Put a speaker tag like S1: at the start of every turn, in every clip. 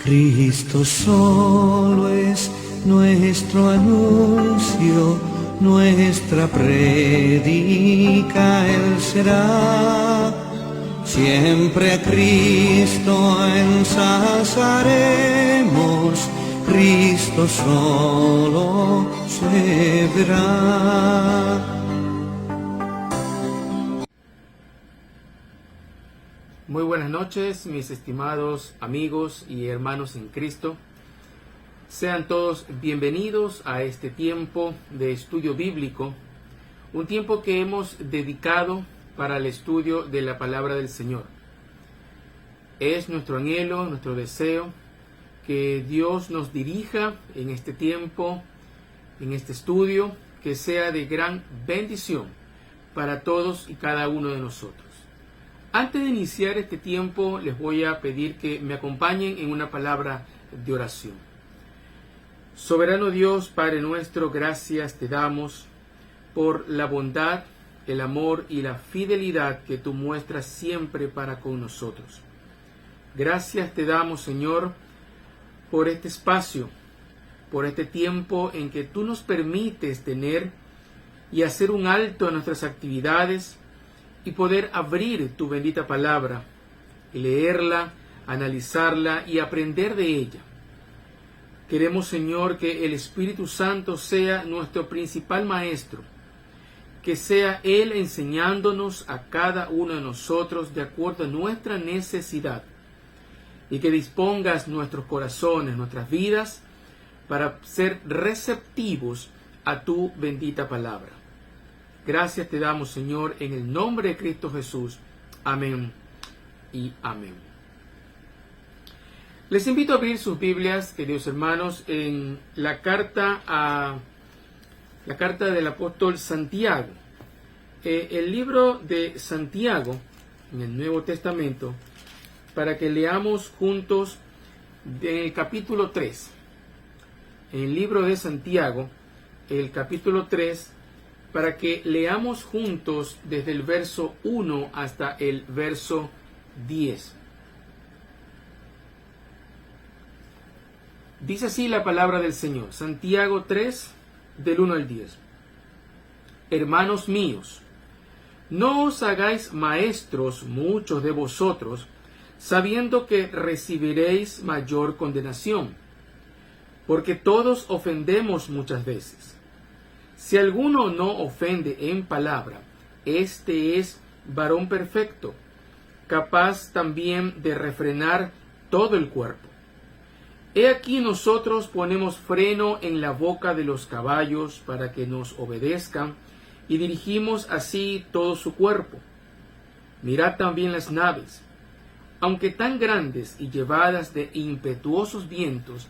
S1: Cristo solo es nuestro anuncio, nuestra prédica Él será. Siempre a Cristo ensalzaremos, Cristo solo se verá.
S2: Muy buenas noches, mis estimados amigos y hermanos en Cristo. Sean todos bienvenidos a este tiempo de estudio bíblico, un tiempo que hemos dedicado para el estudio de la palabra del Señor. Es nuestro anhelo, nuestro deseo, que Dios nos dirija en este tiempo, en este estudio, que sea de gran bendición para todos y cada uno de nosotros. Antes de iniciar este tiempo, les voy a pedir que me acompañen en una palabra de oración. Soberano Dios, Padre nuestro, gracias te damos por la bondad, el amor y la fidelidad que tú muestras siempre para con nosotros. Gracias te damos, Señor, por este espacio, por este tiempo en que tú nos permites tener y hacer un alto a nuestras actividades y poder abrir tu bendita palabra, y leerla, analizarla y aprender de ella. Queremos, Señor, que el Espíritu Santo sea nuestro principal maestro, que sea Él enseñándonos a cada uno de nosotros de acuerdo a nuestra necesidad, y que dispongas nuestros corazones, nuestras vidas, para ser receptivos a tu bendita palabra. Gracias te damos, Señor, en el nombre de Cristo Jesús. Amén y amén. Les invito a abrir sus Biblias, queridos hermanos, en la carta del apóstol Santiago. El libro de Santiago, en el Nuevo Testamento, para que leamos juntos en el capítulo 3. En el libro de Santiago, el capítulo 3, para que leamos juntos desde el verso 1 hasta el verso 10. Dice así la palabra del Señor, Santiago 3, del 1 al 10. Hermanos míos, no os hagáis maestros muchos de vosotros, sabiendo que recibiréis mayor condenación, porque todos ofendemos muchas veces. Si alguno no ofende en palabra, este es varón perfecto, capaz también de refrenar todo el cuerpo. He aquí nosotros ponemos freno en la boca de los caballos para que nos obedezcan, y dirigimos así todo su cuerpo. Mirad también las naves, aunque tan grandes y llevadas de impetuosos vientos,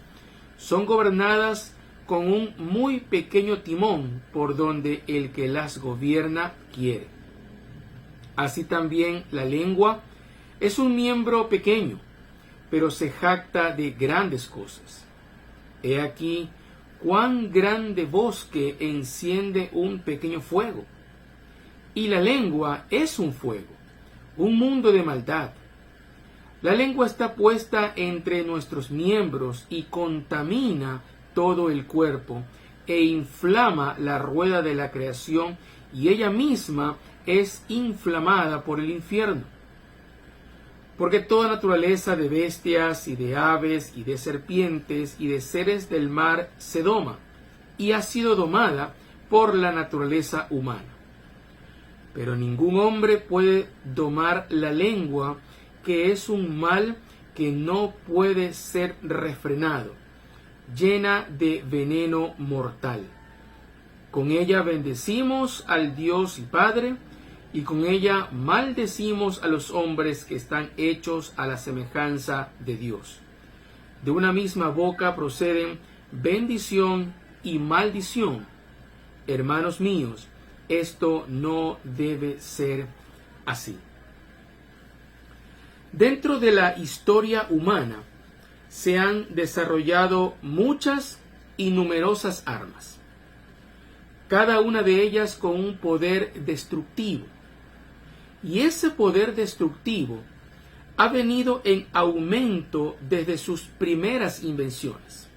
S2: son gobernadas con un muy pequeño timón por donde el que las gobierna quiere. Así también la lengua es un miembro pequeño, pero se jacta de grandes cosas. He aquí cuán grande bosque enciende un pequeño fuego. Y la lengua es un fuego, un mundo de maldad. La lengua está puesta entre nuestros miembros y contamina todo el cuerpo e inflama la rueda de la creación, y ella misma es inflamada por el infierno. Porque toda naturaleza de bestias y de aves y de serpientes y de seres del mar se doma y ha sido domada por la naturaleza humana. Pero ningún hombre puede domar la lengua, que es un mal que no puede ser refrenado, llena de veneno mortal. Con ella bendecimos al Dios y Padre, y con ella maldecimos a los hombres que están hechos a la semejanza de Dios. De una misma boca proceden bendición y maldición. Hermanos míos, esto no debe ser así. Dentro de la historia humana se han desarrollado muchas y numerosas armas, cada una de ellas con un poder destructivo. Y ese poder destructivo ha venido en aumento desde sus primeras invenciones.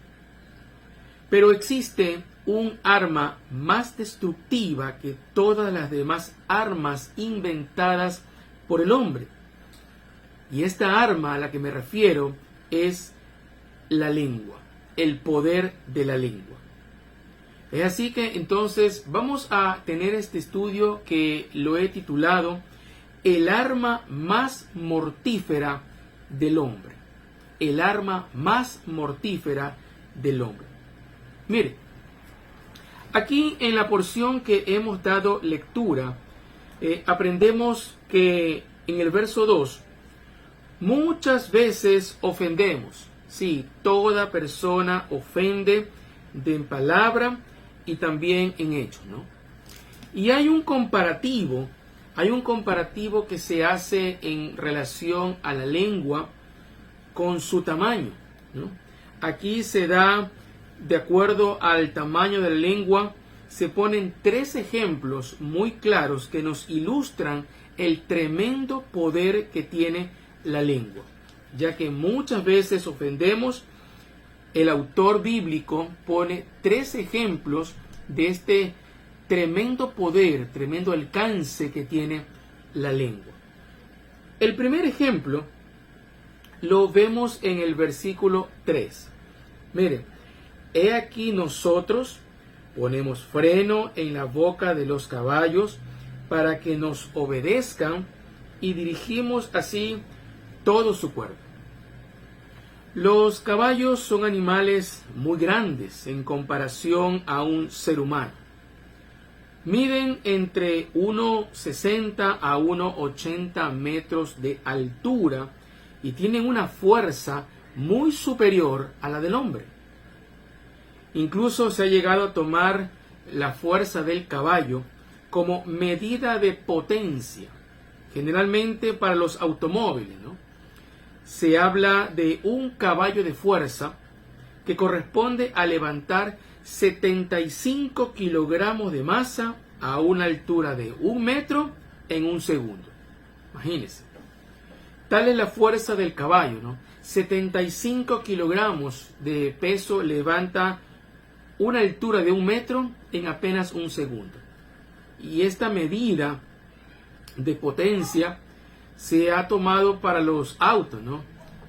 S2: Pero existe un arma más destructiva que todas las demás armas inventadas por el hombre. Y esta arma a la que me refiero es la lengua, el poder de la lengua. Es así que entonces vamos a tener este estudio que lo he titulado El arma más mortífera del hombre. El arma más mortífera del hombre. Mire, aquí en la porción que hemos dado lectura, aprendemos que en el verso 2, muchas veces ofendemos. Sí, toda persona ofende en palabra y también en hecho, ¿no? Y hay un comparativo que se hace en relación a la lengua con su tamaño, ¿no? Aquí se da, de acuerdo al tamaño de la lengua, se ponen 3 ejemplos muy claros que nos ilustran el tremendo poder que tiene la lengua, ya que muchas veces ofendemos. El autor bíblico pone 3 ejemplos de este tremendo poder, tremendo alcance que tiene la lengua. El primer ejemplo lo vemos en el versículo 3. Miren, he aquí nosotros ponemos freno en la boca de los caballos para que nos obedezcan y dirigimos así todo su cuerpo. Los caballos son animales muy grandes en comparación a un ser humano. Miden entre 1,60 a 1,80 metros de altura y tienen una fuerza muy superior a la del hombre. Incluso se ha llegado a tomar la fuerza del caballo como medida de potencia, generalmente para los automóviles, ¿no? Se habla de un caballo de fuerza que corresponde a levantar 75 kilogramos de masa a una altura de 1 metro en 1 segundo. Imagínense. Tal es la fuerza del caballo, ¿no? 75 kilogramos de peso levanta una altura de 1 metro en apenas 1 segundo. Y esta medida de potencia se ha tomado para los autos, ¿no?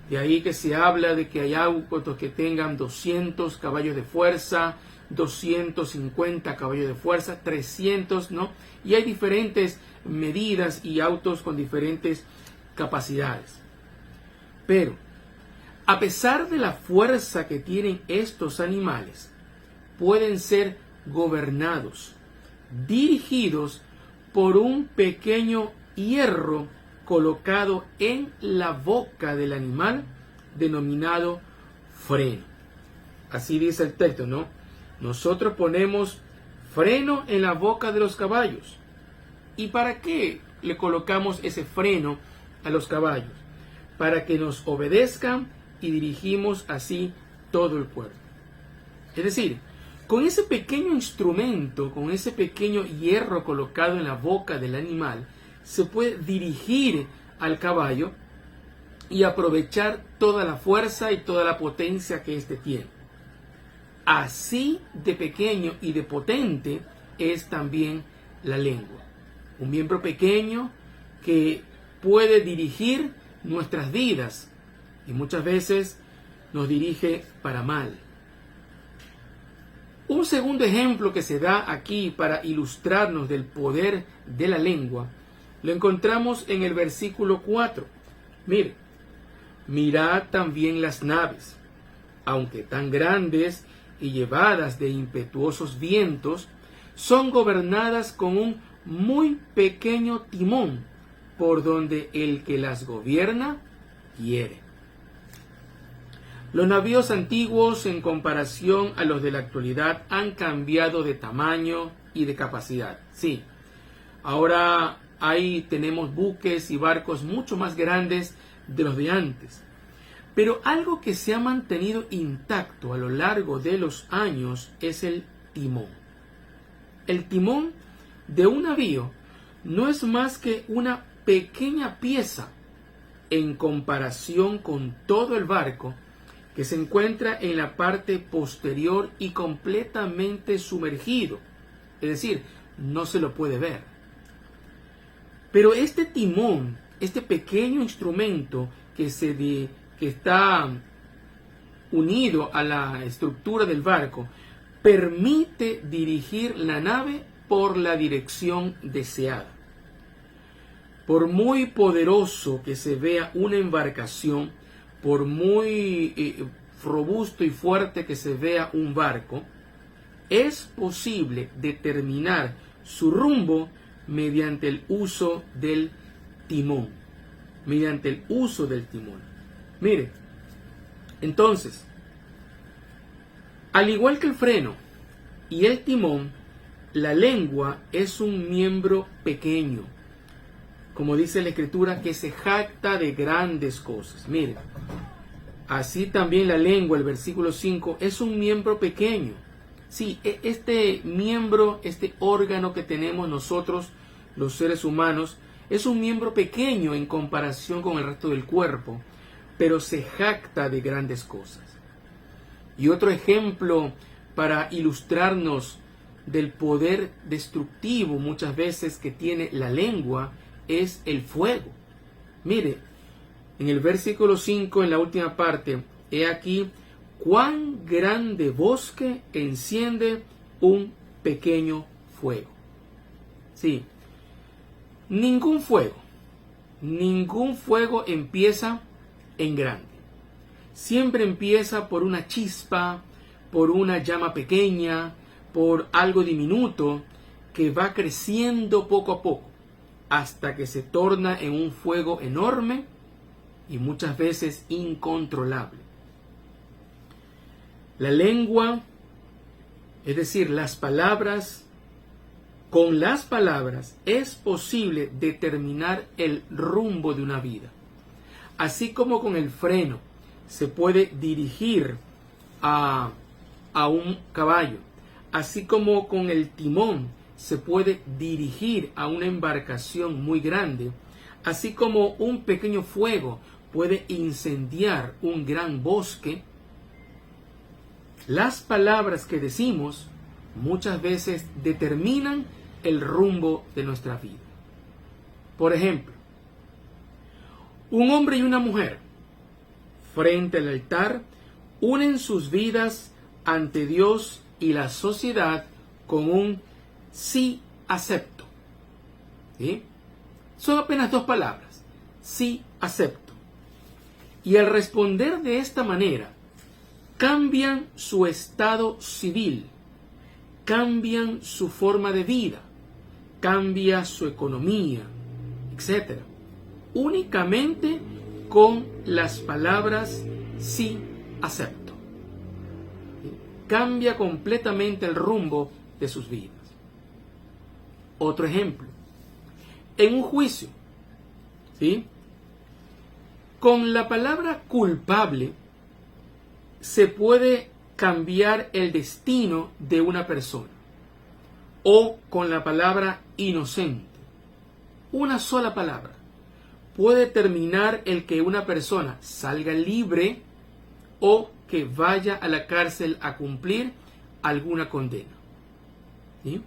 S2: De ahí que se habla de que hay autos que tengan 200 caballos de fuerza, 250 caballos de fuerza, 300, ¿no? Y hay diferentes medidas y autos con diferentes capacidades. Pero, a pesar de la fuerza que tienen estos animales, pueden ser gobernados, dirigidos por un pequeño hierro colocado en la boca del animal, denominado freno. Así dice el texto, ¿no? Nosotros ponemos freno en la boca de los caballos. ¿Y para qué le colocamos ese freno a los caballos? Para que nos obedezcan y dirigimos así todo el cuerpo. Es decir, con ese pequeño instrumento, con ese pequeño hierro colocado en la boca del animal, se puede dirigir al caballo y aprovechar toda la fuerza y toda la potencia que éste tiene. Así de pequeño y de potente es también la lengua. Un miembro pequeño que puede dirigir nuestras vidas y muchas veces nos dirige para mal. Un segundo ejemplo que se da aquí para ilustrarnos del poder de la lengua lo encontramos en el versículo 4. Mire, mirad también las naves, aunque tan grandes y llevadas de impetuosos vientos, son gobernadas con un muy pequeño timón, por donde el que las gobierna quiere. Los navíos antiguos, en comparación a los de la actualidad, han cambiado de tamaño y de capacidad. Sí, ahora ahí tenemos buques y barcos mucho más grandes de los de antes. Pero algo que se ha mantenido intacto a lo largo de los años es el timón. El timón de un navío no es más que una pequeña pieza en comparación con todo el barco, que se encuentra en la parte posterior y completamente sumergido. Es decir, no se lo puede ver. Pero este timón, este pequeño instrumento que está unido a la estructura del barco, permite dirigir la nave por la dirección deseada. Por muy poderoso que se vea una embarcación, por muy robusto y fuerte que se vea un barco, es posible determinar su rumbo mediante el uso del timón. Mediante el uso del timón. Mire, entonces, al igual que el freno y el timón, la lengua es un miembro pequeño, como dice la Escritura, que se jacta de grandes cosas. Mire, así también la lengua, el versículo 5, es un miembro pequeño. Sí, este miembro, este órgano que tenemos nosotros, los seres humanos, es un miembro pequeño en comparación con el resto del cuerpo, pero se jacta de grandes cosas. Y otro ejemplo para ilustrarnos del poder destructivo muchas veces que tiene la lengua es el fuego. Mire, en el versículo 5, en la última parte, he aquí cuán grande bosque enciende un pequeño fuego. Sí, ningún fuego empieza en grande. Siempre empieza por una chispa, por una llama pequeña, por algo diminuto que va creciendo poco a poco hasta que se torna en un fuego enorme y muchas veces incontrolable. La lengua, es decir, las palabras, con las palabras es posible determinar el rumbo de una vida. Así como con el freno se puede dirigir a un caballo, así como con el timón se puede dirigir a una embarcación muy grande, así como un pequeño fuego puede incendiar un gran bosque, las palabras que decimos muchas veces determinan el rumbo de nuestra vida. Por ejemplo, un hombre y una mujer frente al altar unen sus vidas ante Dios y la sociedad con un sí acepto. ¿Sí? Son apenas dos palabras, sí acepto. Y al responder de esta manera, cambian su estado civil, cambian su forma de vida, cambia su economía, etc. Únicamente con las palabras sí acepto. Cambia completamente el rumbo de sus vidas. Otro ejemplo. En un juicio, ¿sí? Con la palabra culpable se puede cambiar el destino de una persona. O con la palabra inocente. Una sola palabra puede determinar el que una persona salga libre o que vaya a la cárcel a cumplir alguna condena. ¿Sí?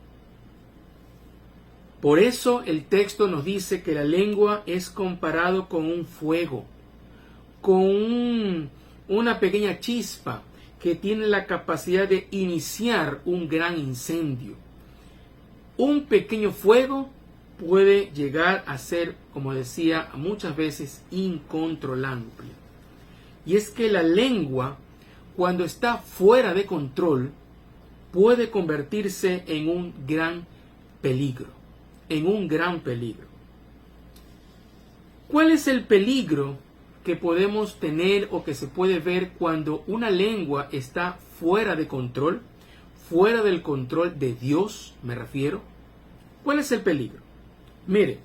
S2: Por eso el texto nos dice que la lengua es comparado con un fuego, con una pequeña chispa que tiene la capacidad de iniciar un gran incendio. Un pequeño fuego puede llegar a ser, como decía, muchas veces incontrolable. Y es que la lengua, cuando está fuera de control, puede convertirse en un gran peligro. En un gran peligro. ¿Cuál es el peligro que podemos tener o que se puede ver cuando una lengua está fuera de control? Fuera del control de Dios, me refiero. ¿Cuál es el peligro? Mire,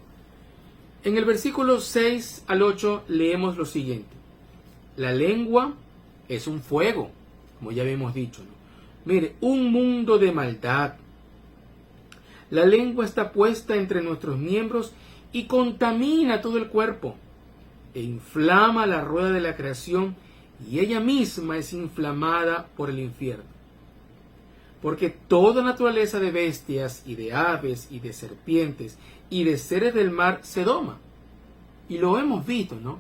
S2: en el versículo 6 al 8 leemos lo siguiente. La lengua es un fuego, como ya habíamos dicho, ¿no? Mire, un mundo de maldad. La lengua está puesta entre nuestros miembros y contamina todo el cuerpo. e inflama la rueda de la creación, y ella misma es inflamada por el infierno. Porque toda naturaleza de bestias y de aves y de serpientes y de seres del mar se doma. Y lo hemos visto, ¿no?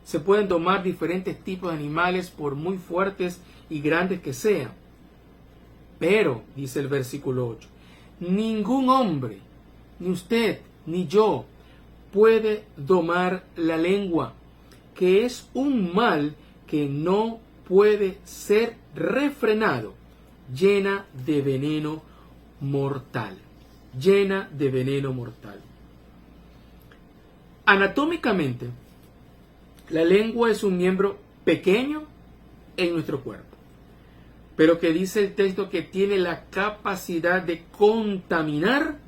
S2: Se pueden domar diferentes tipos de animales por muy fuertes y grandes que sean. Pero, dice el versículo 8, ningún hombre, ni usted, ni yo, puede domar la lengua, que es un mal que no puede ser refrenado, llena de veneno mortal. Llena de veneno mortal. Anatómicamente, la lengua es un miembro pequeño en nuestro cuerpo, pero que dice el texto que tiene la capacidad de contaminar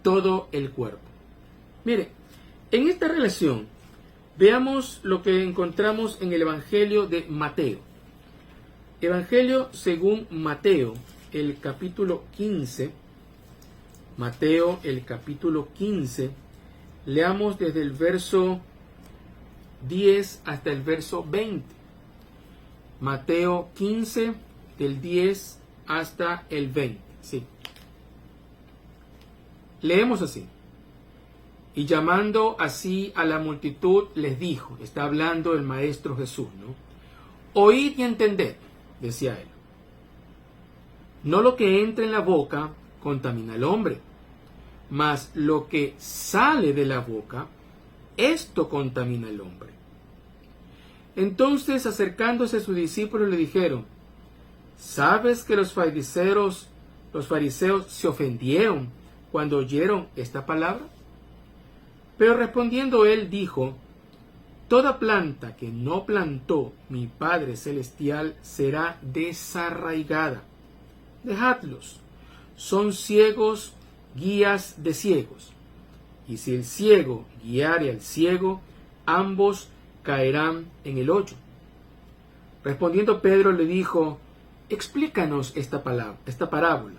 S2: todo el cuerpo. Mire, en esta relación, veamos lo que encontramos en el Evangelio de Mateo. Evangelio según Mateo, el capítulo 15. Mateo, el capítulo 15. Leamos desde el verso 10 hasta el verso 20. Mateo 15, del 10 hasta el 20. Sí. Leemos así. Y llamando así a la multitud, les dijo, está hablando el Maestro Jesús, ¿no? Oíd y entended, decía él. No lo que entra en la boca contamina al hombre, mas lo que sale de la boca, esto contamina al hombre. Entonces, acercándose a sus discípulos, le dijeron, ¿sabes que los fariseos se ofendieron cuando oyeron esta palabra? Pero respondiendo él dijo, toda planta que no plantó mi Padre Celestial será desarraigada. Dejadlos, son ciegos, guías de ciegos. Y si el ciego guiare al ciego, ambos caerán en el hoyo. Respondiendo Pedro le dijo, explícanos esta parábola.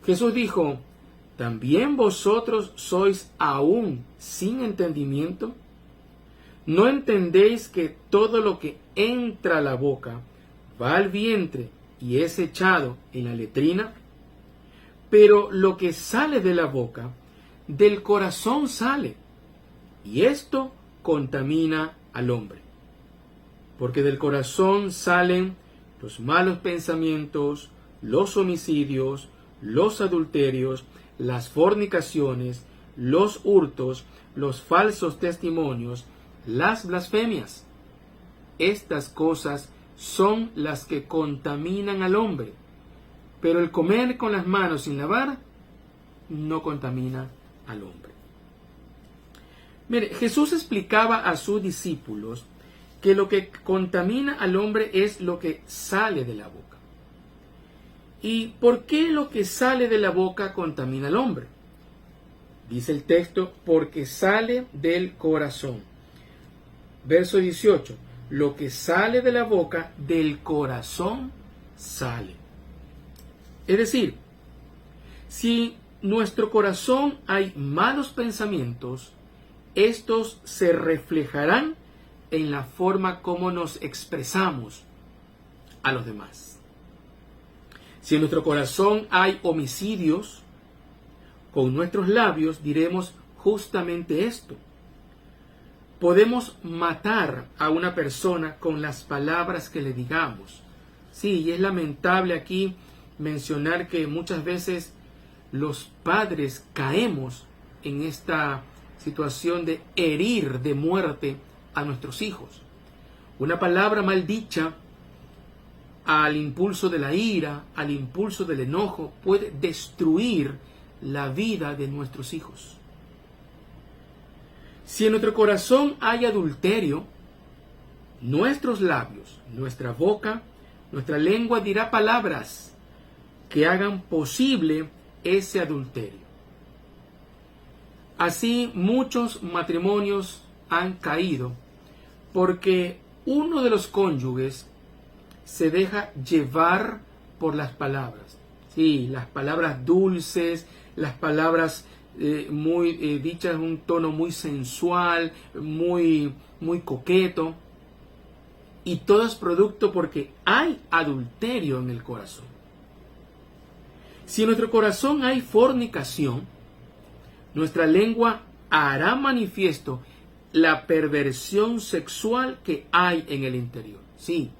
S2: Jesús dijo, ¿también vosotros sois aún sin entendimiento? ¿No entendéis que todo lo que entra a la boca va al vientre y es echado en la letrina? Pero lo que sale de la boca, del corazón sale, y esto contamina al hombre. Porque del corazón salen los malos pensamientos, los homicidios, los adulterios, las fornicaciones, los hurtos, los falsos testimonios, las blasfemias. Estas cosas son las que contaminan al hombre, pero el comer con las manos sin lavar no contamina al hombre. Mire, Jesús explicaba a sus discípulos que lo que contamina al hombre es lo que sale de la boca. ¿Y por qué lo que sale de la boca contamina al hombre? Dice el texto, porque sale del corazón. Verso 18, lo que sale de la boca, del corazón sale. Es decir, si nuestro corazón hay malos pensamientos, estos se reflejarán en la forma como nos expresamos a los demás. Si en nuestro corazón hay homicidios, con nuestros labios diremos justamente esto. Podemos matar a una persona con las palabras que le digamos. Sí, y es lamentable aquí mencionar que muchas veces los padres caemos en esta situación de herir de muerte a nuestros hijos. Una palabra mal dicha al impulso de la ira, al impulso del enojo, puede destruir la vida de nuestros hijos. Si en nuestro corazón hay adulterio, nuestros labios, nuestra boca, nuestra lengua dirá palabras que hagan posible ese adulterio. Así muchos matrimonios han caído porque uno de los cónyuges se deja llevar por las palabras. Sí, las palabras dulces, las palabras dichas en un tono muy sensual, muy coqueto. Y todo es producto porque hay adulterio en el corazón. Si en nuestro corazón hay fornicación, nuestra lengua hará manifiesto la perversión sexual que hay en el interior. Sí,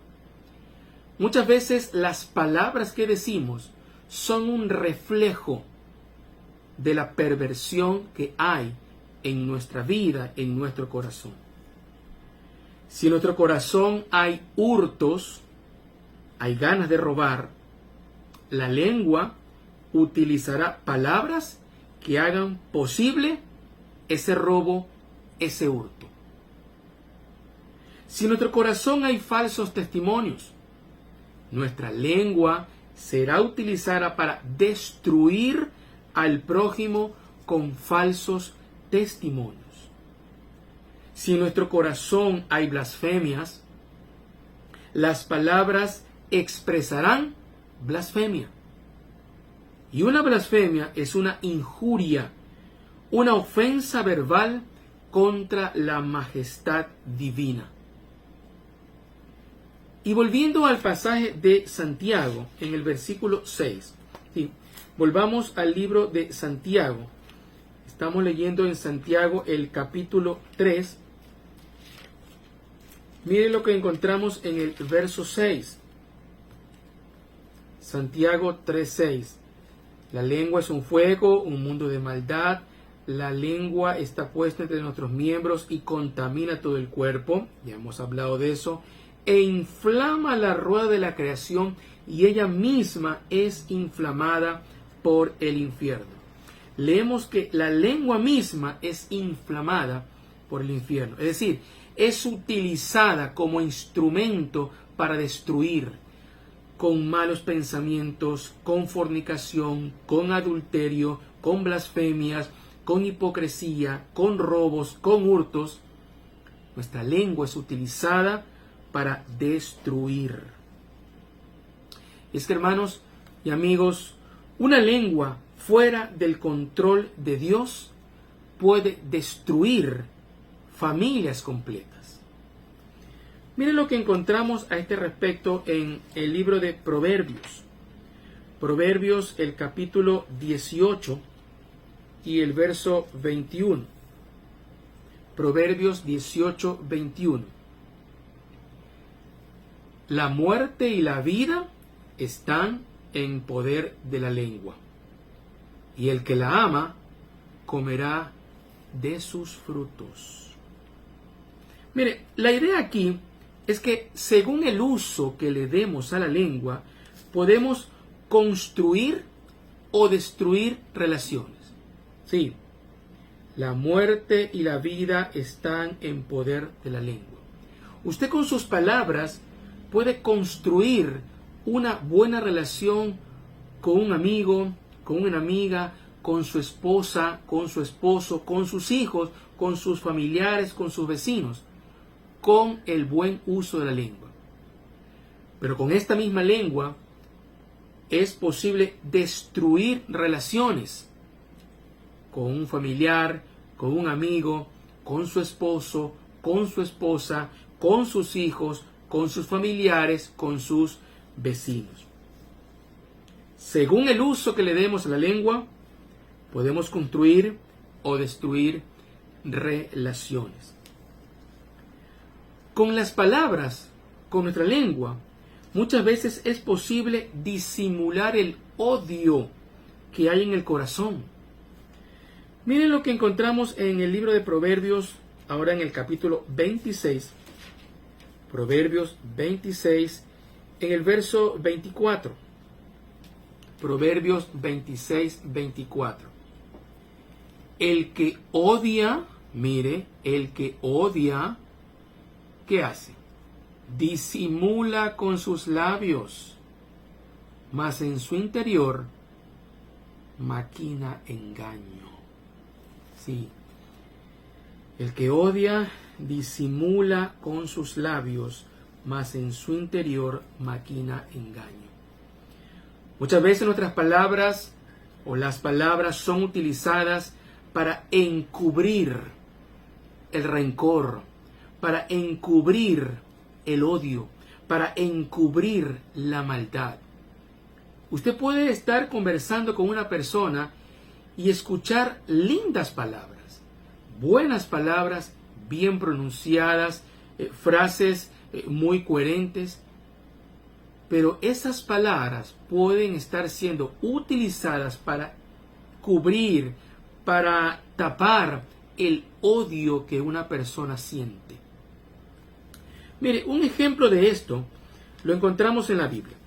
S2: muchas veces las palabras que decimos son un reflejo de la perversión que hay en nuestra vida, en nuestro corazón. Si en nuestro corazón hay hurtos, hay ganas de robar, la lengua utilizará palabras que hagan posible ese robo, ese hurto. Si en nuestro corazón hay falsos testimonios, nuestra lengua será utilizada para destruir al prójimo con falsos testimonios. Si en nuestro corazón hay blasfemias, las palabras expresarán blasfemia. Y una blasfemia es una injuria, una ofensa verbal contra la majestad divina. Y volviendo al pasaje de Santiago, en el versículo 6, ¿sí? Volvamos al libro de Santiago. Estamos leyendo en Santiago el capítulo 3. Miren lo que encontramos en el verso 6. Santiago 3:6. La lengua es un fuego, un mundo de maldad. La lengua está puesta entre nuestros miembros y contamina todo el cuerpo. Ya hemos hablado de eso. E inflama la rueda de la creación y ella misma es inflamada por el infierno. Leemos que la lengua misma es inflamada por el infierno. Es decir, es utilizada como instrumento para destruir, con malos pensamientos, con fornicación, con adulterio, con blasfemias, con hipocresía, con robos, con hurtos. Nuestra lengua es utilizada para destruir. Es que, hermanos y amigos, una lengua fuera del control de Dios puede destruir familias completas. Miren lo que encontramos a este respecto en el libro de Proverbios. Proverbios, el capítulo 18 y el verso 21. Proverbios 18, 21. La muerte y la vida están en poder de la lengua, y el que la ama comerá de sus frutos. Mire, la idea aquí es que según el uso que le demos a la lengua, podemos construir o destruir relaciones. Sí, la muerte y la vida están en poder de la lengua. Usted con sus palabras puede construir una buena relación con un amigo, con una amiga, con su esposa, con su esposo, con sus hijos, con sus familiares, con sus vecinos, con el buen uso de la lengua. Pero con esta misma lengua es posible destruir relaciones con un familiar, con un amigo, con su esposo, con su esposa, con sus hijos, con sus familiares, con sus vecinos. Según el uso que le demos a la lengua, podemos construir o destruir relaciones. Con las palabras, con nuestra lengua, muchas veces es posible disimular el odio que hay en el corazón. Miren lo que encontramos en el libro de Proverbios, ahora en el capítulo 26. Proverbios 26, en el verso 24. Proverbios 26, 24. El que odia, mire, el que odia, ¿qué hace? Disimula con sus labios, mas en su interior maquina engaño. Sí. El que odia disimula con sus labios, mas en su interior maquina engaño. Muchas veces nuestras palabras o las palabras son utilizadas para encubrir el rencor, para encubrir el odio, para encubrir la maldad. Usted puede estar conversando con una persona y escuchar lindas palabras, buenas palabras, bien pronunciadas, frases muy coherentes, pero esas palabras pueden estar siendo utilizadas para cubrir, para tapar el odio que una persona siente. Mire, un ejemplo de esto lo encontramos en la Biblia.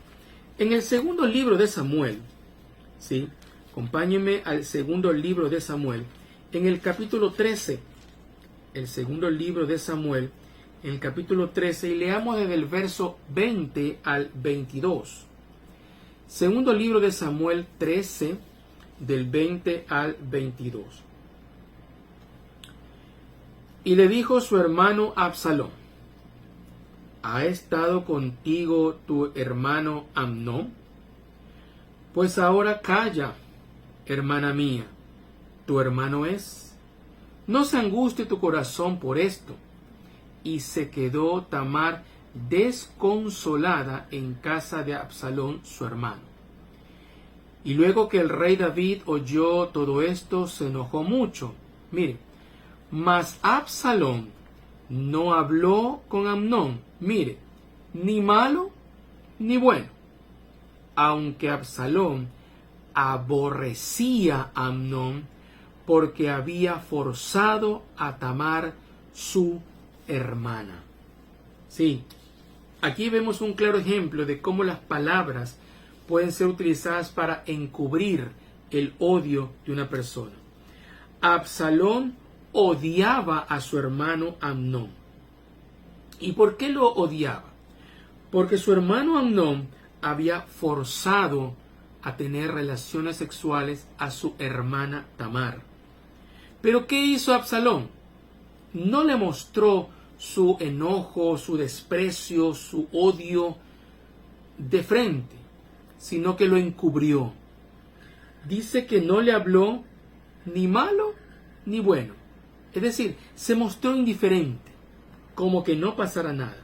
S2: En el segundo libro de Samuel, ¿sí? Acompáñenme al segundo libro de Samuel, en el capítulo 13, el segundo libro de Samuel, en el capítulo 13, y leamos desde el verso 20 al 22. Segundo libro de Samuel 13, del 20 al 22. Y le dijo su hermano Absalón: ¿ha estado contigo tu hermano Amnón? Pues ahora calla, hermana mía, tu hermano es. No se angustie tu corazón por esto. Y se quedó Tamar desconsolada en casa de Absalón su hermano. Y luego que el rey David oyó todo esto, se enojó mucho. Mire, mas Absalón no habló con Amnón, mire, ni malo ni bueno, aunque Absalón aborrecía a Amnón porque había forzado a Tamar su hermana. Sí, aquí vemos un claro ejemplo de cómo las palabras pueden ser utilizadas para encubrir el odio de una persona. Absalón odiaba a su hermano Amnón. ¿Y por qué lo odiaba? Porque su hermano Amnón había forzado a tener relaciones sexuales a su hermana Tamar. ¿Pero qué hizo Absalón? No le mostró su enojo, su desprecio, su odio de frente, sino que lo encubrió. Dice que no le habló ni malo ni bueno. Es decir, se mostró indiferente, como que no pasara nada.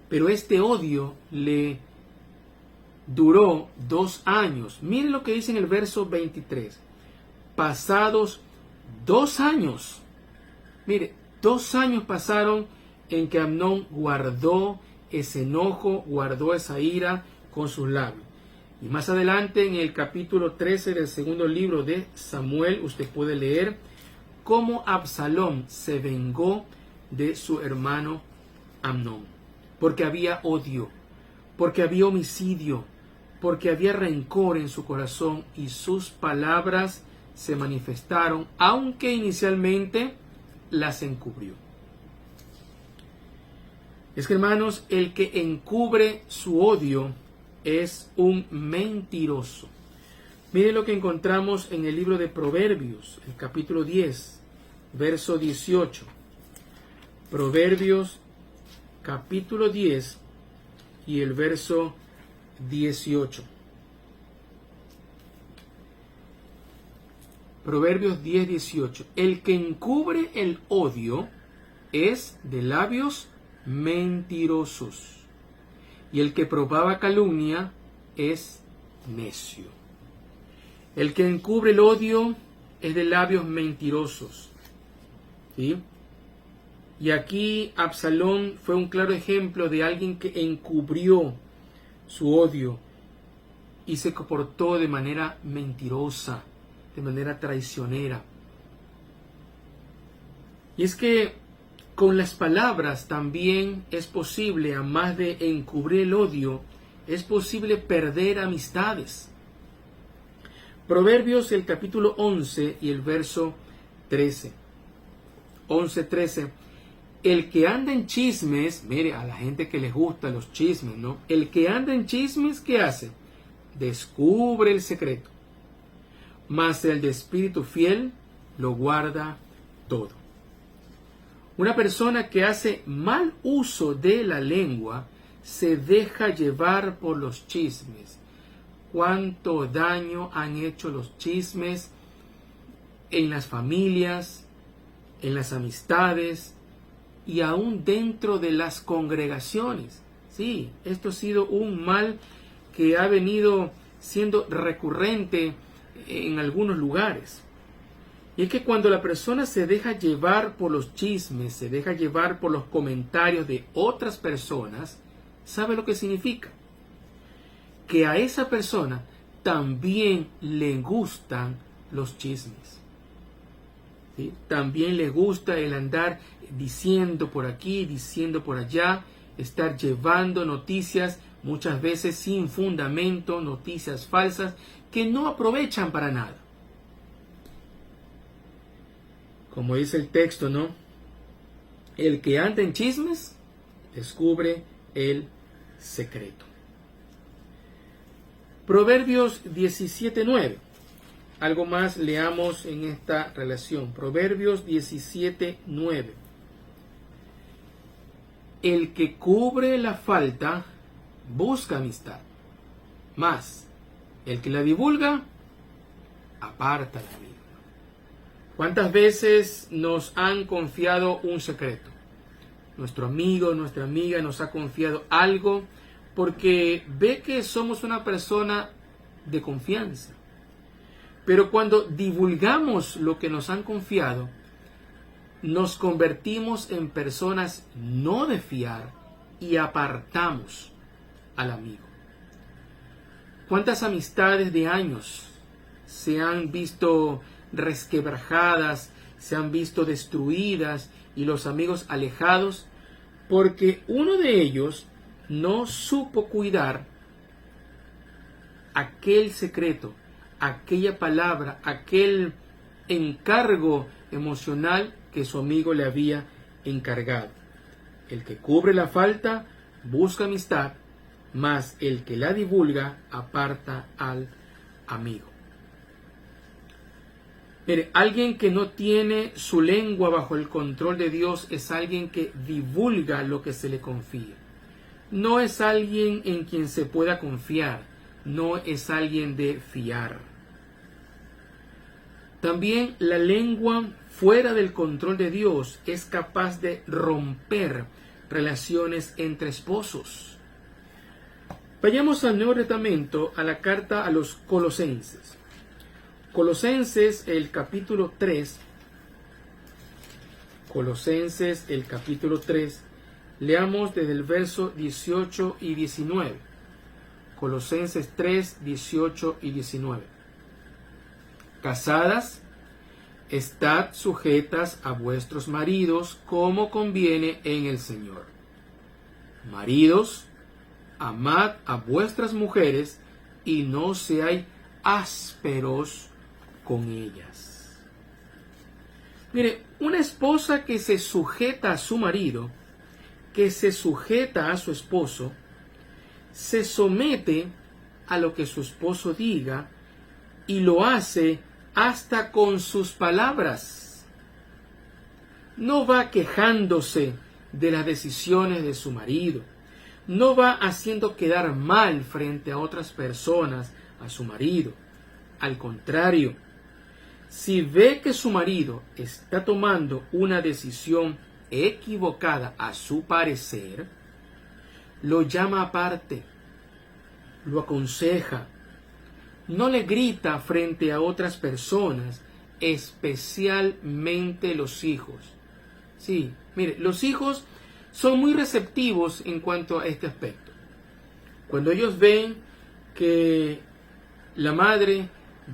S2: Pero este odio le duró 2 años. Miren lo que dice en el verso 23. Pasados 2 años. Mire, 2 años pasaron en que Amnón guardó ese enojo, guardó esa ira con sus labios. Y más adelante, en el capítulo 13 del segundo libro de Samuel, usted puede leer cómo Absalón se vengó de su hermano Amnón. Porque había odio, porque había homicidio, porque había rencor en su corazón y sus palabras se manifestaron, aunque inicialmente las encubrió. Es que, hermanos, el que encubre su odio es un mentiroso. Miren lo que encontramos en el libro de Proverbios, el capítulo 10, verso 18. Proverbios, capítulo 10 y el verso 18. Proverbios 10, 18. El que encubre el odio es de labios mentirosos, y el que probaba calumnia es necio. El que encubre el odio es de labios mentirosos. ¿Sí? Y aquí Absalón fue un claro ejemplo de alguien que encubrió su odio y se comportó de manera mentirosa, de manera traicionera. Y es que con las palabras también es posible, además de encubrir el odio, es posible perder amistades. Proverbios, el capítulo 11 y el verso 13. 11:13. El que anda en chismes, mire, a la gente que les gustan los chismes, ¿no? El que anda en chismes, ¿qué hace? Descubre el secreto. Mas el de espíritu fiel lo guarda todo. Una persona que hace mal uso de la lengua se deja llevar por los chismes. Cuánto daño han hecho los chismes en las familias, en las amistades y aún dentro de las congregaciones. Sí, esto ha sido un mal que ha venido siendo recurrente en algunos lugares. Y es que cuando la persona se deja llevar por los chismes, se deja llevar por los comentarios de otras personas, ¿sabe lo que significa? Que a esa persona también le gustan los chismes. ¿Sí? También le gusta el andar diciendo por aquí, diciendo por allá, estar llevando noticias muchas veces sin fundamento, noticias falsas que no aprovechan para nada. Como dice el texto, ¿no? El que anda en chismes descubre el secreto. Proverbios 17:9. Algo más leamos en esta relación. Proverbios 17:9. El que cubre la falta busca amistad, mas el que la divulga aparta la vida. ¿Cuántas veces nos han confiado un secreto? Nuestro amigo, nuestra amiga nos ha confiado algo porque ve que somos una persona de confianza. Pero cuando divulgamos lo que nos han confiado, nos convertimos en personas no de fiar y apartamos al amigo. ¿Cuántas amistades de años se han visto resquebrajadas, se han visto destruidas y los amigos alejados porque uno de ellos no supo cuidar aquel secreto, aquella palabra, aquel encargo emocional que su amigo le había encargado? El que cubre la falta busca amistad, mas el que la divulga aparta al amigo. Mire, alguien que no tiene su lengua bajo el control de Dios es alguien que divulga lo que se le confía. No es alguien en quien se pueda confiar, no es alguien de fiar. También la lengua fuera del control de Dios es capaz de romper relaciones entre esposos. Vayamos al Nuevo Testamento, a la carta a los Colosenses. Colosenses, el capítulo 3. Colosenses, el capítulo 3. Leamos desde el verso 18 y 19. Colosenses 3, 18 y 19. Casadas, estad sujetas a vuestros maridos como conviene en el Señor. Maridos, amad a vuestras mujeres y no seáis ásperos con ellas. Mire, una esposa que se sujeta a su marido, que se sujeta a su esposo, se somete a lo que su esposo diga y lo hace hasta con sus palabras. No va quejándose de las decisiones de su marido, no va haciendo quedar mal frente a otras personas a su marido. Al contrario, si ve que su marido está tomando una decisión equivocada a su parecer, lo llama aparte, lo aconseja, no le grita frente a otras personas, especialmente los hijos. Sí, mire, los hijos son muy receptivos en cuanto a este aspecto. Cuando ellos ven que la madre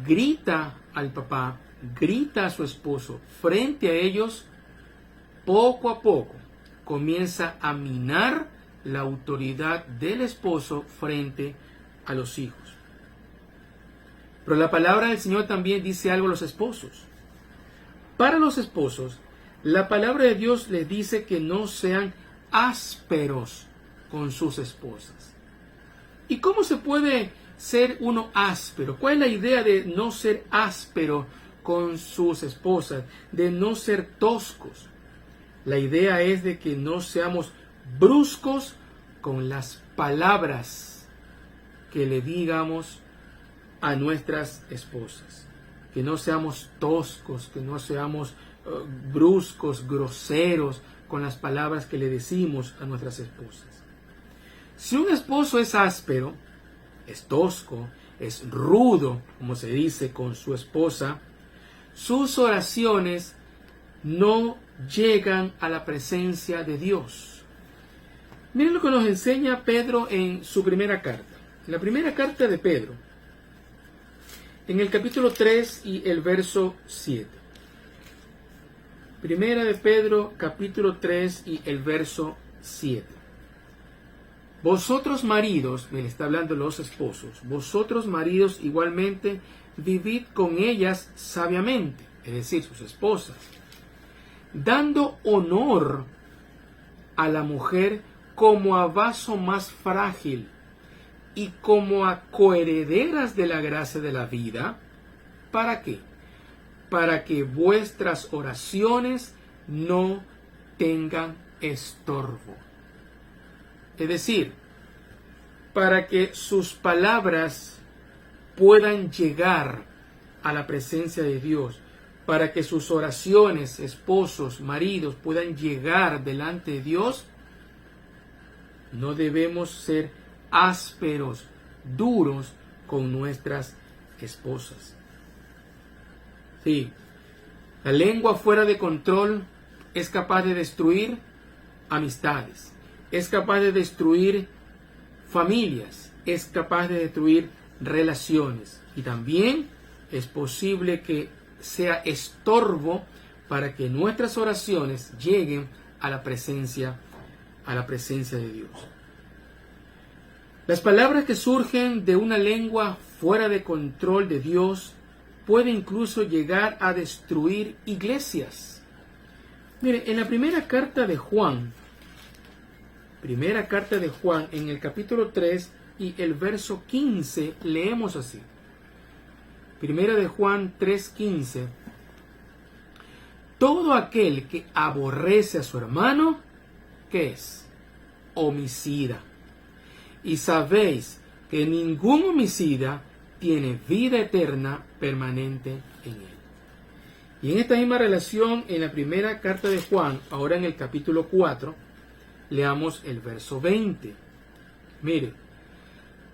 S2: grita al papá, grita a su esposo frente a ellos, poco a poco comienza a minar la autoridad del esposo frente a los hijos. Pero la palabra del Señor también dice algo a los esposos. Para los esposos, la palabra de Dios les dice que no sean ásperos con sus esposas. ¿Y cómo se puede ser uno áspero? ¿Cuál es la idea de no ser áspero con sus esposas? De no ser toscos. La idea es de que no seamos bruscos con las palabras que le digamos a nuestras esposas. que no seamos toscos, que no seamos bruscos, groseros con las palabras que le decimos a nuestras esposas. Si un esposo es áspero, es tosco, es rudo, como se dice con su esposa, sus oraciones no llegan a la presencia de Dios. Miren lo que nos enseña Pedro en su primera carta. En la primera carta de Pedro, en el capítulo 3 y el verso 7. Primera de Pedro, capítulo 3 y el verso 7. Vosotros maridos, me está hablando los esposos, vosotros maridos igualmente vivid con ellas sabiamente, es decir, sus esposas, dando honor a la mujer como a vaso más frágil y como a coherederas de la gracia de la vida. ¿Para qué? Para que vuestras oraciones no tengan estorbo. Es decir, para que sus palabras puedan llegar a la presencia de Dios, para que sus oraciones, esposos, maridos, puedan llegar delante de Dios, no debemos ser ásperos, duros con nuestras esposas. Sí, la lengua fuera de control es capaz de destruir amistades, es capaz de destruir familias, es capaz de destruir relaciones y también es posible que sea estorbo para que nuestras oraciones lleguen a la presencia de Dios. Las palabras que surgen de una lengua fuera de control de Dios pueden incluso llegar a destruir iglesias. Mire, en la primera carta de Juan, en el capítulo 3 y el verso 15, leemos así. Primera de Juan 3:15. Todo aquel que aborrece a su hermano, ¿qué es? Homicida. Y sabéis que ningún homicida tiene vida eterna permanente en él. Y en esta misma relación, en la primera carta de Juan, ahora en el capítulo 4, leamos el verso 20. Mire,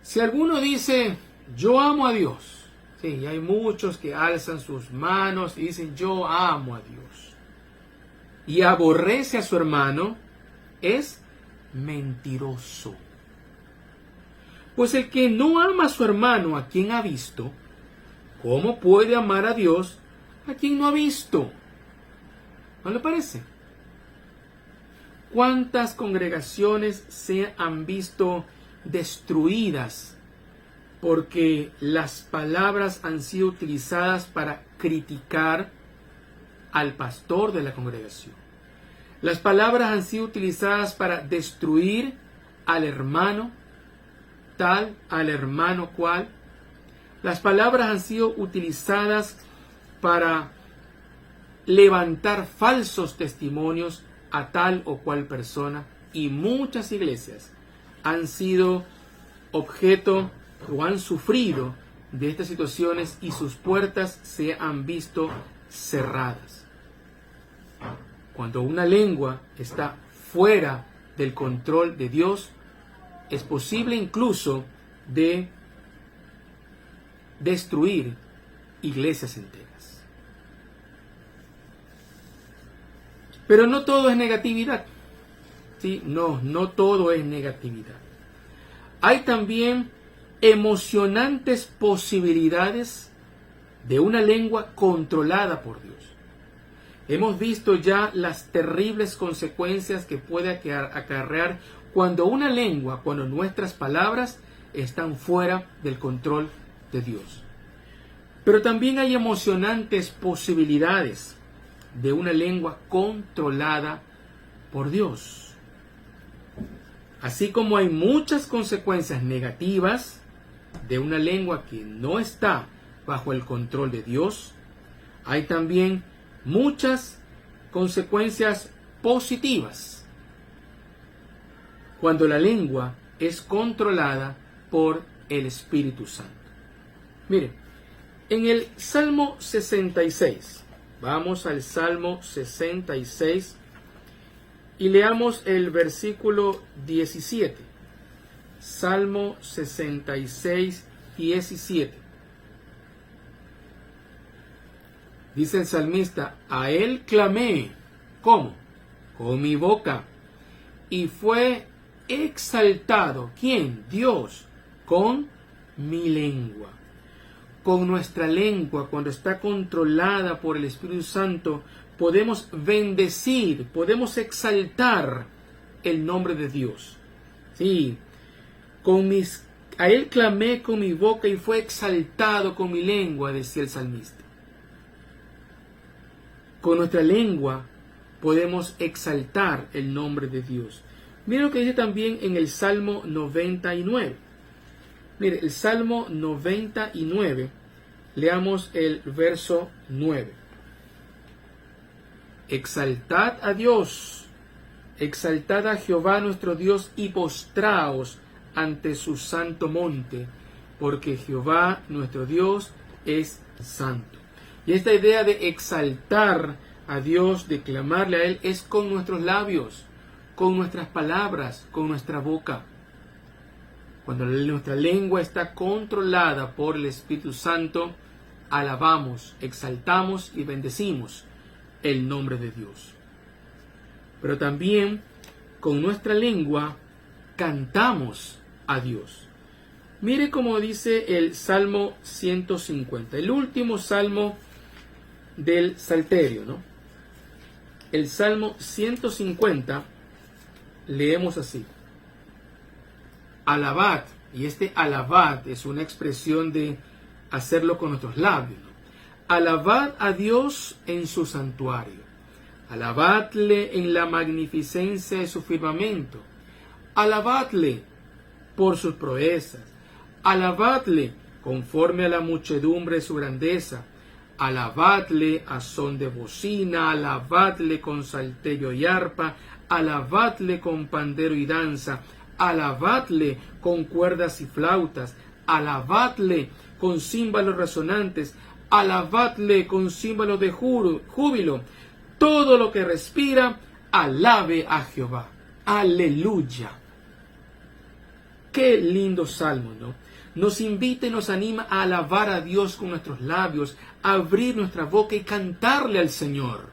S2: si alguno dice, yo amo a Dios, sí, y hay muchos que alzan sus manos y dicen, yo amo a Dios, y aborrece a su hermano, es mentiroso. Pues el que no ama a su hermano a quien ha visto, ¿cómo puede amar a Dios a quien no ha visto? ¿No le parece? ¿Cuántas congregaciones se han visto destruidas porque las palabras han sido utilizadas para criticar al pastor de la congregación? Las palabras han sido utilizadas para destruir al hermano tal, al hermano cual. Las palabras han sido utilizadas para levantar falsos testimonios a tal o cual persona, y muchas iglesias han sido objeto o han sufrido de estas situaciones y sus puertas se han visto cerradas. Cuando una lengua está fuera del control de Dios, es posible incluso de destruir iglesias enteras. Pero no todo es negatividad. ¿Sí? No todo es negatividad. Hay también emocionantes posibilidades de una lengua controlada por Dios. Hemos visto ya las terribles consecuencias que puede acarrear cuando una lengua, cuando nuestras palabras están fuera del control de Dios. Pero también hay emocionantes posibilidades de una lengua controlada por Dios. Así como hay muchas consecuencias negativas de una lengua que no está bajo el control de Dios, hay también muchas consecuencias positivas cuando la lengua es controlada por el Espíritu Santo. Mire, En el Salmo 66, vamos al Salmo 66 y leamos el versículo 17. Salmo 66, 17. Dice el salmista, a él clamé, ¿cómo? Con mi boca, y fue exaltado, ¿quién? Dios, con mi lengua. Con nuestra lengua, cuando está controlada por el Espíritu Santo, podemos bendecir, podemos exaltar el nombre de Dios. Sí, a él clamé con mi boca y fue exaltado con mi lengua, decía el salmista. Con nuestra lengua podemos exaltar el nombre de Dios. Mira lo que dice también en el Salmo 99. Mire, el Salmo 99, leamos el verso 9. Exaltad a Dios, exaltad a Jehová nuestro Dios y postraos ante su santo monte, porque Jehová nuestro Dios es santo. Y esta idea de exaltar a Dios, de clamarle a Él, es con nuestros labios, con nuestras palabras, con nuestra boca. Cuando nuestra lengua está controlada por el Espíritu Santo, alabamos, exaltamos y bendecimos el nombre de Dios. Pero también con nuestra lengua cantamos a Dios. Mire cómo dice el Salmo 150, el último salmo del Salterio, ¿no? El Salmo 150, leemos así. Alabad, y este alabad es una expresión de hacerlo con nuestros labios, ¿no? Alabad a Dios en su santuario, alabadle en la magnificencia de su firmamento, alabadle por sus proezas, alabadle conforme a la muchedumbre de su grandeza, alabadle a son de bocina, alabadle con salterio y arpa, alabadle con pandero y danza, alabadle con cuerdas y flautas, alabadle con címbalos resonantes, alabadle con címbalos de júbilo. Todo lo que respira, alabe a Jehová. Aleluya. Qué lindo salmo, ¿no? Nos invita y nos anima a alabar a Dios con nuestros labios, a abrir nuestra boca y cantarle al Señor.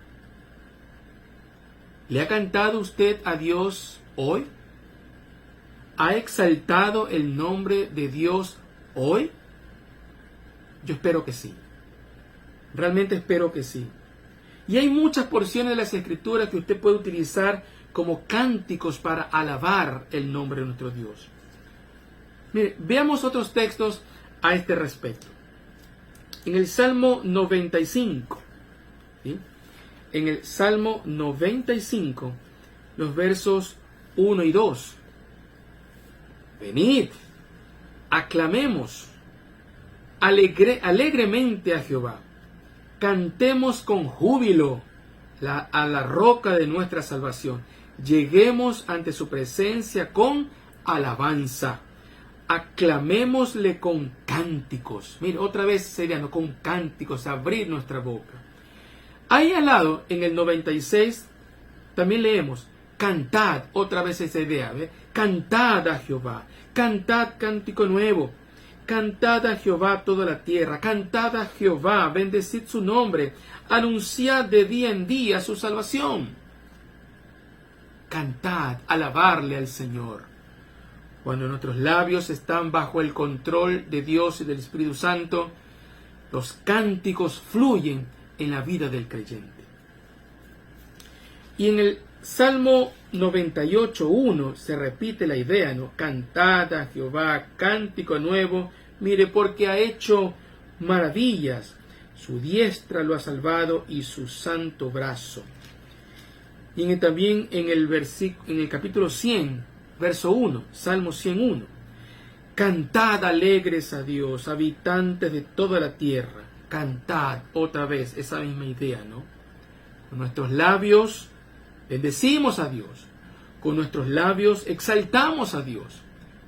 S2: ¿Le ha cantado usted a Dios hoy? ¿Ha exaltado el nombre de Dios hoy? Yo espero que sí. Realmente espero que sí. Y hay muchas porciones de las Escrituras que usted puede utilizar como cánticos para alabar el nombre de nuestro Dios. Mire, veamos otros textos a este respecto. En el Salmo 95, ¿sí? En el Salmo 95, los versos 1 y 2. Venid, aclamemos alegremente a Jehová. Cantemos con júbilo a la roca de nuestra salvación. Lleguemos ante su presencia con alabanza. Aclamémosle con cánticos. Mire, otra vez sería, ¿no? Con cánticos, abrir nuestra boca. Ahí al lado, en el 96, también leemos, cantad, otra vez esa idea, ¿ve? Cantad a Jehová, cantad cántico nuevo, cantad a Jehová toda la tierra, cantad a Jehová, bendecid su nombre, anunciad de día en día su salvación. Cantad, alabarle al Señor. Cuando nuestros labios están bajo el control de Dios y del Espíritu Santo, los cánticos fluyen en la vida del creyente. Y en el Salmo 98:1 se repite la idea, ¿no? Cantad a Jehová, cántico nuevo, mire, porque ha hecho maravillas, su diestra lo ha salvado y su santo brazo. Y también en el capítulo 100, verso 1, Salmo 101. Cantad alegres a Dios, habitantes de toda la tierra. Cantad, otra vez, esa misma idea, ¿no? Con nuestros labios bendecimos a Dios. Con nuestros labios exaltamos a Dios.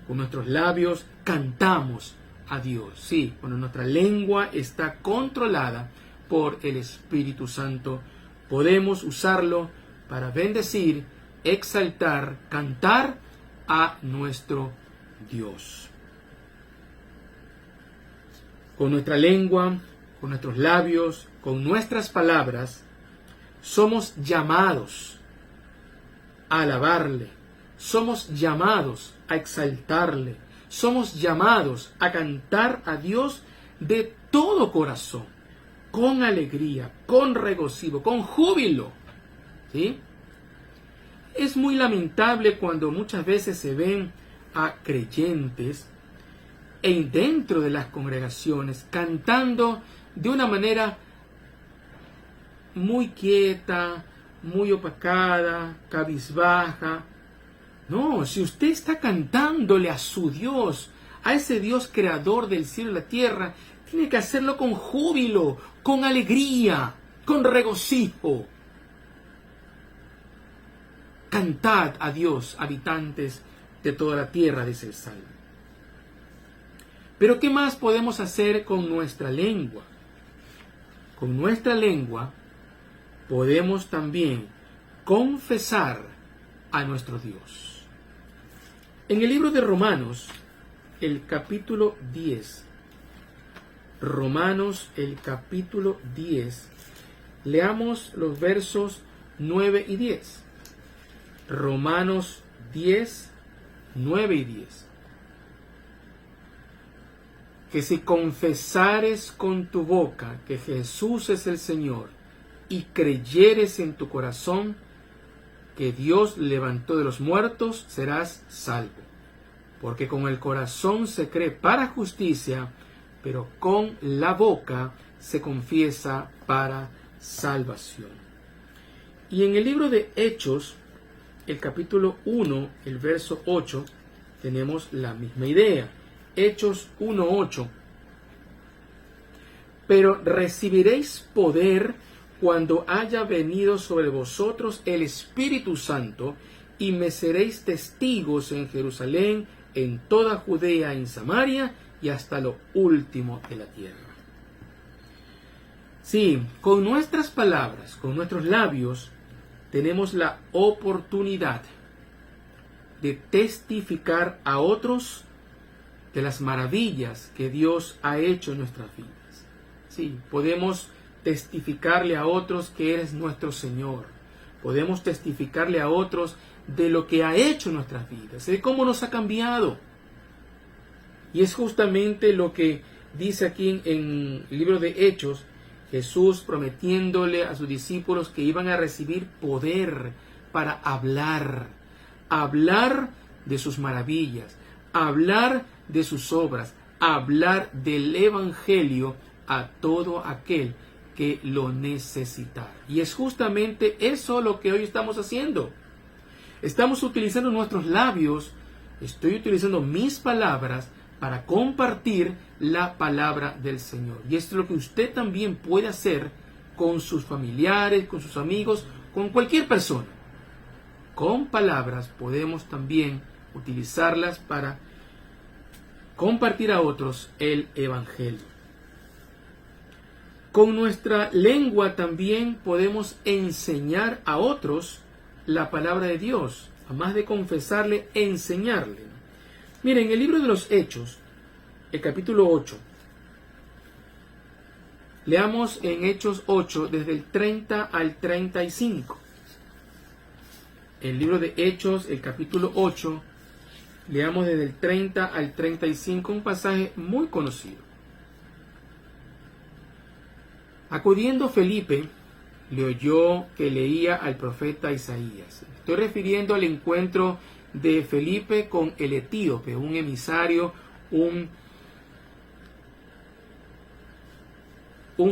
S2: Con nuestros labios cantamos a Dios. Sí, cuando nuestra lengua está controlada por el Espíritu Santo, podemos usarlo para bendecir, exaltar, cantar a nuestro Dios. Con nuestra lengua, con nuestros labios, con nuestras palabras, somos llamados a alabarle, somos llamados a exaltarle, somos llamados a cantar a Dios de todo corazón, con alegría, con regocijo, con júbilo. ¿Sí? Es muy lamentable cuando muchas veces se ven a creyentes dentro de las congregaciones cantando de una manera muy quieta, muy opacada, cabizbaja. No, si usted está cantándole a su Dios, a ese Dios creador del cielo y la tierra, tiene que hacerlo con júbilo, con alegría, con regocijo. Cantad a Dios, habitantes de toda la tierra, dice el Salmo. Pero ¿qué más podemos hacer con nuestra lengua? Con nuestra lengua podemos también confesar a nuestro Dios. En el libro de Romanos, el capítulo 10, Romanos, el capítulo 10, leamos los versos 9 y 10. Romanos 10, 9 y 10. Que si confesares con tu boca que Jesús es el Señor y creyeres en tu corazón que Dios levantó de los muertos, serás salvo. Porque con el corazón se cree para justicia, pero con la boca se confiesa para salvación. Y en el libro de Hechos, el capítulo 1, el verso 8, tenemos la misma idea. Hechos 1:8. Pero recibiréis poder cuando haya venido sobre vosotros el Espíritu Santo, y me seréis testigos en Jerusalén, en toda Judea, en Samaria y hasta lo último de la tierra. Sí, con nuestras palabras, con nuestros labios, tenemos la oportunidad de testificar a otros de las maravillas que Dios ha hecho en nuestras vidas. Sí, podemos testificarle a otros que eres nuestro Señor. Podemos testificarle a otros de lo que ha hecho en nuestras vidas, de cómo nos ha cambiado. Y es justamente lo que dice aquí en el libro de Hechos, Jesús prometiéndole a sus discípulos que iban a recibir poder para hablar de sus maravillas, hablar de sus obras, hablar del Evangelio a todo aquel que lo necesita. Y es justamente eso lo que hoy estamos haciendo. Estamos utilizando nuestros labios, estoy utilizando mis palabras para compartir la palabra del Señor. Y esto es lo que usted también puede hacer con sus familiares, con sus amigos, con cualquier persona. Con palabras podemos también utilizarlas para compartir a otros el Evangelio. Con nuestra lengua también podemos enseñar a otros la palabra de Dios, además de confesarle, enseñarle. Miren, en el libro de los Hechos, el capítulo 8, leamos en Hechos 8 desde el 30 al 35. El libro de Hechos, el capítulo 8, leamos desde el 30 al 35, un pasaje muy conocido. Acudiendo Felipe, le oyó que leía al profeta Isaías. Estoy refiriendo al encuentro de Felipe con el etíope, un emisario, un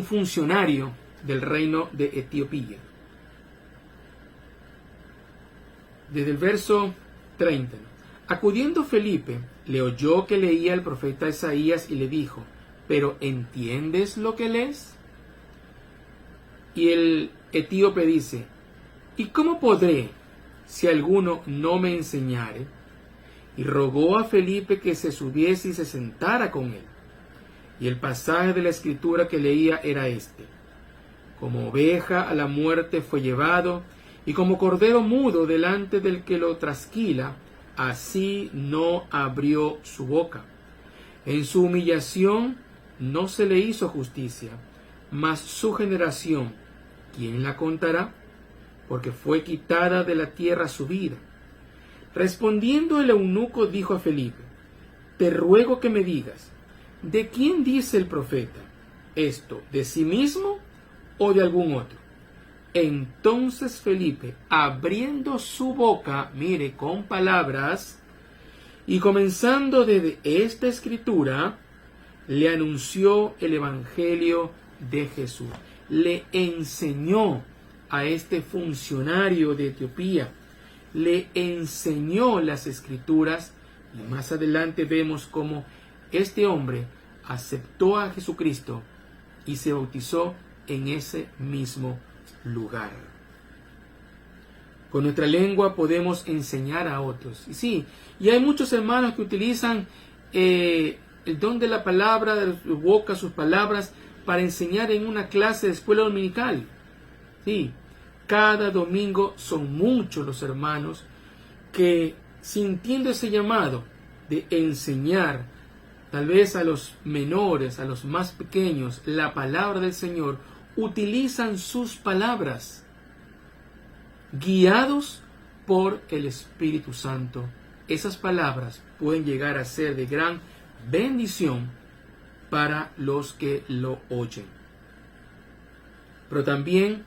S2: funcionario del reino de Etiopía. Desde el verso 30. Acudiendo Felipe, le oyó que leía el profeta Isaías y le dijo: ¿pero entiendes lo que lees? Y el etíope dice: ¿y cómo podré si alguno no me enseñare? Y rogó a Felipe que se subiese y se sentara con él. Y el pasaje de la escritura que leía era este: como oveja a la muerte fue llevado, y como cordero mudo delante del que lo trasquila, así no abrió su boca. En su humillación no se le hizo justicia, mas su generación, ¿quién la contará? Porque fue quitada de la tierra su vida. Respondiendo el eunuco dijo a Felipe: te ruego que me digas, ¿de quién dice el profeta esto? ¿De sí mismo o de algún otro? Entonces Felipe, abriendo su boca, mire, con palabras, y comenzando desde esta escritura, le anunció el evangelio de Jesús. Le enseñó a este funcionario de Etiopía, le enseñó las escrituras, y más adelante vemos cómo este hombre aceptó a Jesucristo y se bautizó en ese mismo lugar. Con nuestra lengua podemos enseñar a otros. Y sí, y hay muchos hermanos que utilizan el don de la palabra, de su boca, sus palabras, para enseñar en una clase de escuela dominical. Sí, cada domingo son muchos los hermanos que, sintiendo ese llamado de enseñar, tal vez a los menores, a los más pequeños, la palabra del Señor, utilizan sus palabras, guiados por el Espíritu Santo. Esas palabras pueden llegar a ser de gran bendición para los que lo oyen. Pero también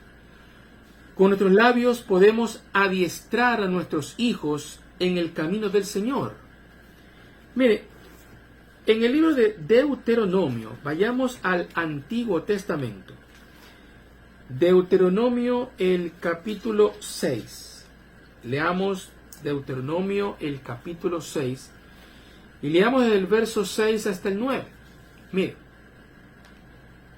S2: con nuestros labios podemos adiestrar a nuestros hijos en el camino del Señor. Mire, en el libro de Deuteronomio, vayamos al Antiguo Testamento. Deuteronomio, el capítulo 6. Leamos Deuteronomio, el capítulo 6. Y leamos desde el verso 6 hasta el 9. Mire,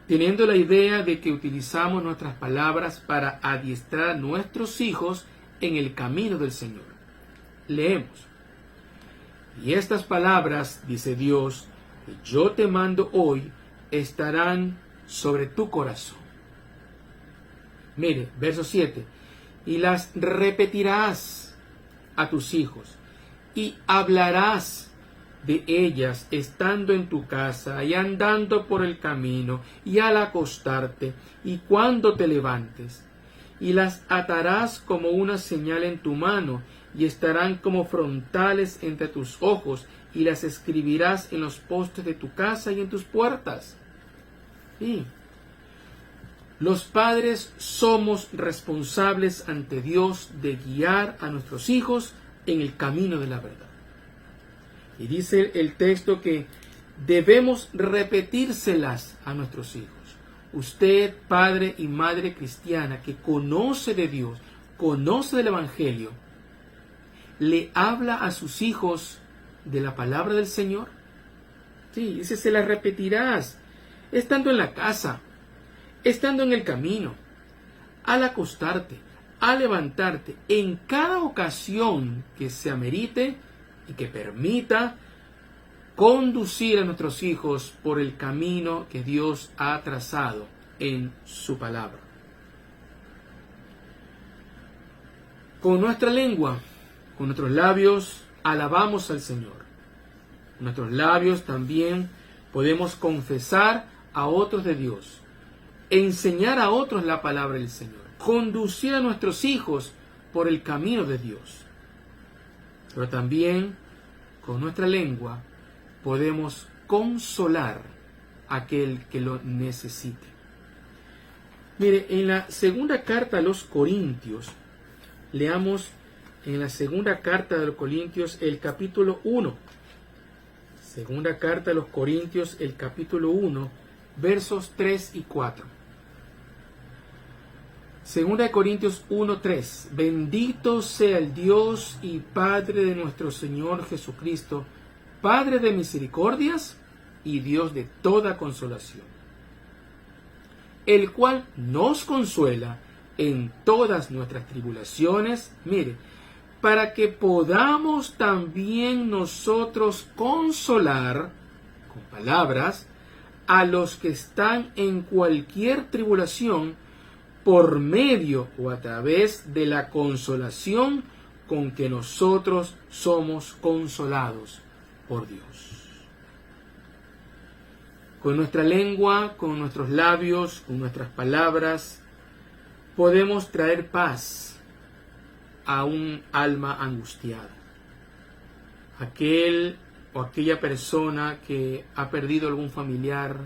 S2: teniendo la idea de que utilizamos nuestras palabras para adiestrar a nuestros hijos en el camino del Señor. Leemos. Y estas palabras, dice Dios, que yo te mando hoy, estarán sobre tu corazón. Mire, verso 7. Y las repetirás a tus hijos, y hablarás de ellas estando en tu casa, y andando por el camino, y al acostarte, y cuando te levantes. Y las atarás como una señal en tu mano, y estarán como frontales entre tus ojos, y las escribirás en los postes de tu casa y en tus puertas. Sí. Los padres somos responsables ante Dios de guiar a nuestros hijos en el camino de la verdad. Y dice el texto que debemos repetírselas a nuestros hijos. Usted, padre y madre cristiana, que conoce de Dios, conoce del Evangelio, ¿le habla a sus hijos de la palabra del Señor? Sí, dice, se las repetirás, estando en la casa, estando en el camino, al acostarte, al levantarte, en cada ocasión que se amerite y que permita conducir a nuestros hijos por el camino que Dios ha trazado en su palabra. Con nuestra lengua, con nuestros labios, alabamos al Señor. Con nuestros labios también podemos confesar a otros de Dios, enseñar a otros la palabra del Señor, conducir a nuestros hijos por el camino de Dios. Pero también con nuestra lengua podemos consolar a aquel que lo necesite. Mire, en la segunda carta a los Corintios, leamos en la segunda carta de los Corintios el capítulo 1. Segunda carta a los Corintios, el capítulo 1, versos 3 y 4. Segunda de Corintios 1:3. Bendito sea el Dios y Padre de nuestro Señor Jesucristo, Padre de misericordias y Dios de toda consolación, el cual nos consuela en todas nuestras tribulaciones, mire, para que podamos también nosotros consolar con palabras a los que están en cualquier tribulación por medio o a través de la consolación con que nosotros somos consolados por Dios. Con nuestra lengua, con nuestros labios, con nuestras palabras, podemos traer paz a un alma angustiada. Aquel o aquella persona que ha perdido algún familiar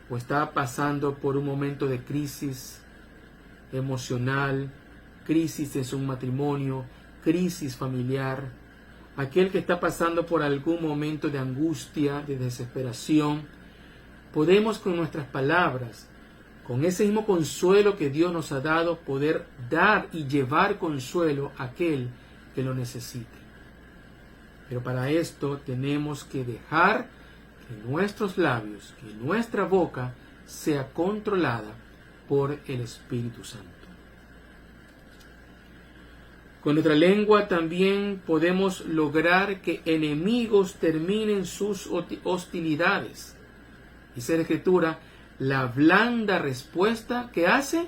S2: o está pasando por un momento de crisis emocional, crisis en su matrimonio, crisis familiar, aquel que está pasando por algún momento de angustia, de desesperación, podemos con nuestras palabras, con ese mismo consuelo que Dios nos ha dado, poder dar y llevar consuelo a aquel que lo necesite. Pero para esto tenemos que dejar que nuestros labios, que nuestra boca sea controlada por el Espíritu Santo. Con nuestra lengua también podemos lograr que enemigos terminen sus hostilidades. Dice la Escritura, la blanda respuesta que hace,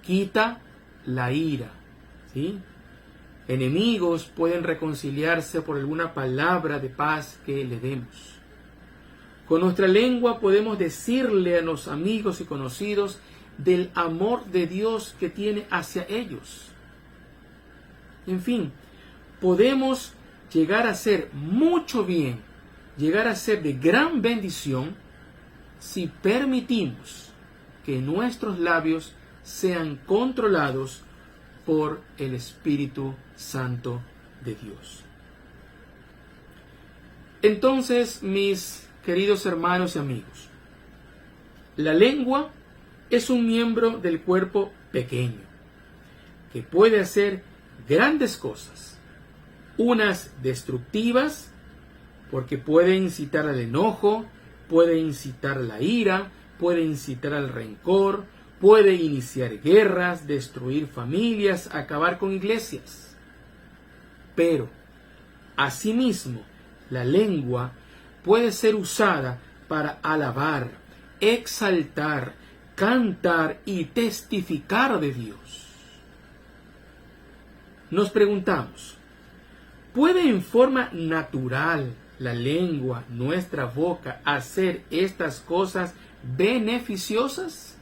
S2: quita la ira. ¿Sí? Enemigos pueden reconciliarse por alguna palabra de paz que le demos. Con nuestra lengua podemos decirle a los amigos y conocidos del amor de Dios que tiene hacia ellos. En fin, podemos llegar a hacer mucho bien, llegar a ser de gran bendición si permitimos que nuestros labios sean controlados por el Espíritu Santo de Dios. Entonces, mis queridos hermanos y amigos, la lengua es un miembro del cuerpo pequeño que puede hacer grandes cosas, unas destructivas porque puede incitar al enojo, puede incitar a la ira, puede incitar al rencor, puede iniciar guerras, destruir familias, acabar con iglesias. Pero, asimismo, la lengua puede ser usada para alabar, exaltar, cantar y testificar de Dios. Nos preguntamos, ¿puede en forma natural la lengua, nuestra boca, hacer estas cosas beneficiosas?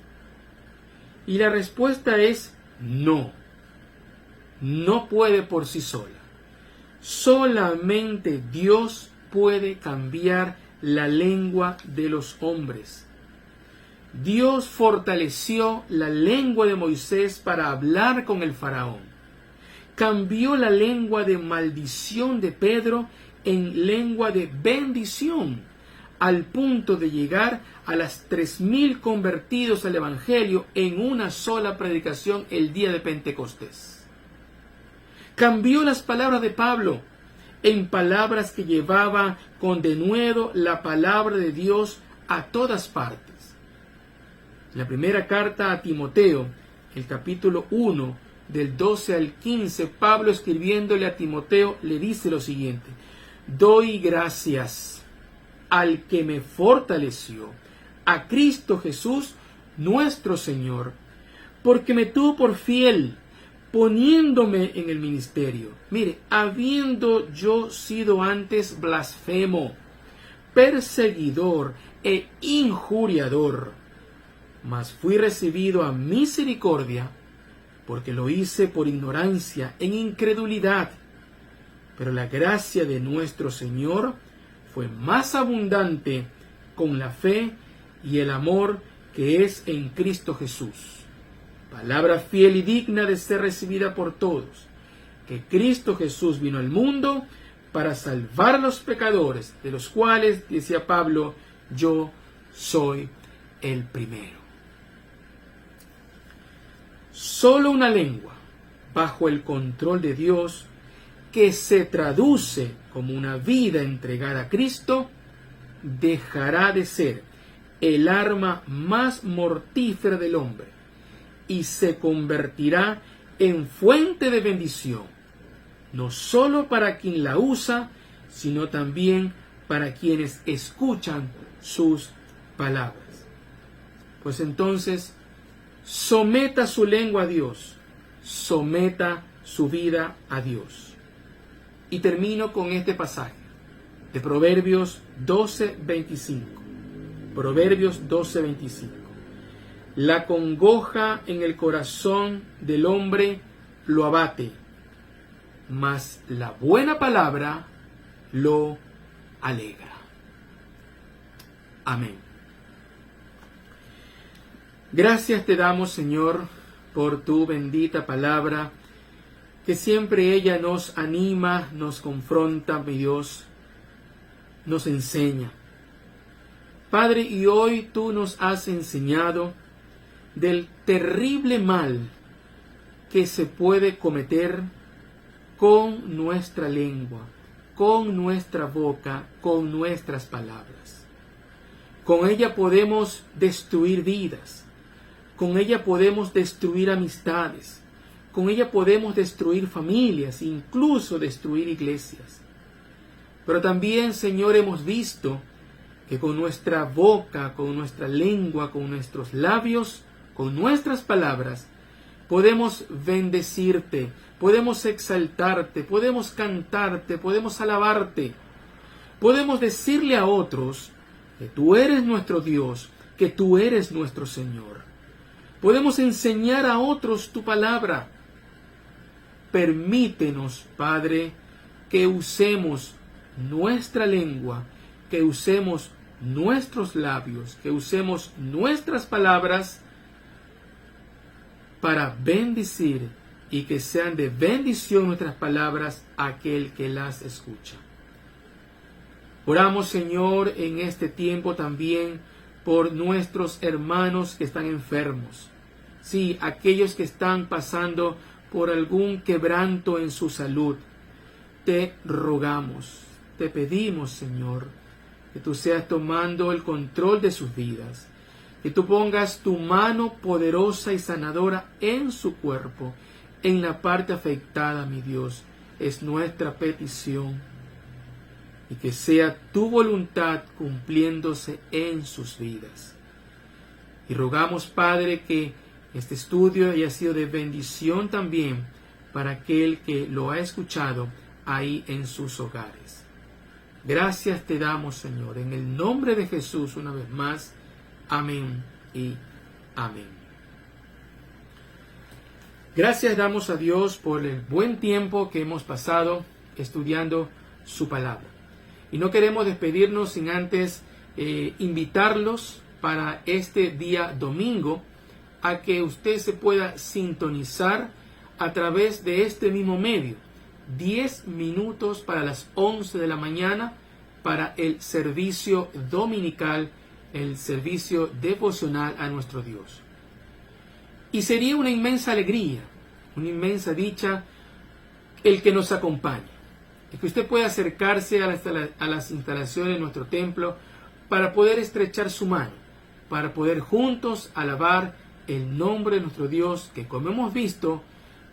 S2: Y la respuesta es no. No puede por sí sola. Solamente Dios puede cambiar la lengua de los hombres. Dios fortaleció la lengua de Moisés para hablar con el faraón. Cambió la lengua de maldición de Pedro en lengua de bendición, al punto de llegar a las 3,000 convertidos al Evangelio en una sola predicación el día de Pentecostés. Cambió las palabras de Pablo en palabras que llevaba con denuedo la palabra de Dios a todas partes. En la primera carta a Timoteo, el capítulo 1, del 12 al 15, Pablo escribiéndole a Timoteo le dice lo siguiente: doy gracias al que me fortaleció, a Cristo Jesús nuestro Señor, porque me tuvo por fiel, poniéndome en el ministerio. Mire, habiendo yo sido antes blasfemo, perseguidor e injuriador, mas fui recibido a misericordia, porque lo hice por ignorancia, en incredulidad. Pero la gracia de nuestro Señor fue más abundante con la fe y el amor que es en Cristo Jesús. Palabra fiel y digna de ser recibida por todos, que Cristo Jesús vino al mundo para salvar a los pecadores, de los cuales, decía Pablo, yo soy el primero. Solo una lengua, bajo el control de Dios, que se traduce como una vida entregada a Cristo, dejará de ser el arma más mortífera del hombre y se convertirá en fuente de bendición, no solo para quien la usa, sino también para quienes escuchan sus palabras. Pues entonces, someta su lengua a Dios, someta su vida a Dios. Y termino con este pasaje de Proverbios 12:25. Proverbios 12:25. La congoja en el corazón del hombre lo abate, mas la buena palabra lo alegra. Amén. Gracias te damos, Señor, por tu bendita palabra, que siempre ella nos anima, nos confronta, mi Dios, nos enseña. Padre, y hoy tú nos has enseñado del terrible mal que se puede cometer con nuestra lengua, con nuestra boca, con nuestras palabras. Con ella podemos destruir vidas, con ella podemos destruir amistades, con ella podemos destruir familias, incluso destruir iglesias. Pero también, Señor, hemos visto que con nuestra boca, con nuestra lengua, con nuestros labios, con nuestras palabras, podemos bendecirte, podemos exaltarte, podemos cantarte, podemos alabarte, podemos decirle a otros que tú eres nuestro Dios, que tú eres nuestro Señor. Podemos enseñar a otros tu palabra. Permítenos, Padre, que usemos nuestra lengua, que usemos nuestros labios, que usemos nuestras palabras para bendecir y que sean de bendición nuestras palabras a aquel que las escucha. Oramos, Señor, en este tiempo también por nuestros hermanos que están enfermos. Sí, aquellos que están pasando por algún quebranto en su salud. Te rogamos, te pedimos, Señor, que tú seas tomando el control de sus vidas, que tú pongas tu mano poderosa y sanadora en su cuerpo, en la parte afectada, mi Dios. Es nuestra petición. Y que sea tu voluntad cumpliéndose en sus vidas. Y rogamos, Padre, que este estudio haya sido de bendición también para aquel que lo ha escuchado ahí en sus hogares. Gracias te damos, Señor, en el nombre de Jesús una vez más. Amén y amén. Gracias damos a Dios por el buen tiempo que hemos pasado estudiando su palabra. Y no queremos despedirnos sin antes invitarlos para este día domingo a que usted se pueda sintonizar a través de este mismo medio. 10 minutos para las 11 de la mañana para el servicio dominical, el servicio devocional a nuestro Dios. Y sería una inmensa alegría, una inmensa dicha el que nos acompañe. Es que usted pueda acercarse a las instalaciones de nuestro templo para poder estrechar su mano, para poder juntos alabar el nombre de nuestro Dios, que como hemos visto,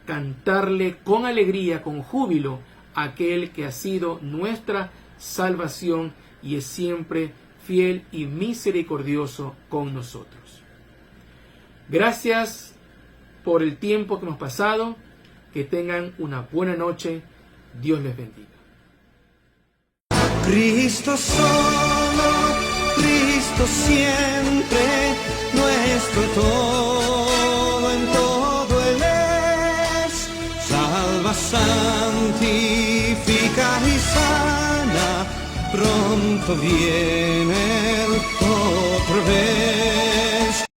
S2: cantarle con alegría, con júbilo, a aquel que ha sido nuestra salvación y es siempre fiel y misericordioso con nosotros. Gracias por el tiempo que hemos pasado. Que tengan una buena noche. Dios les bendiga.
S1: Cristo solo, Cristo siempre, nuestro todo, en todo Él es. Salva, santifica y sana, pronto viene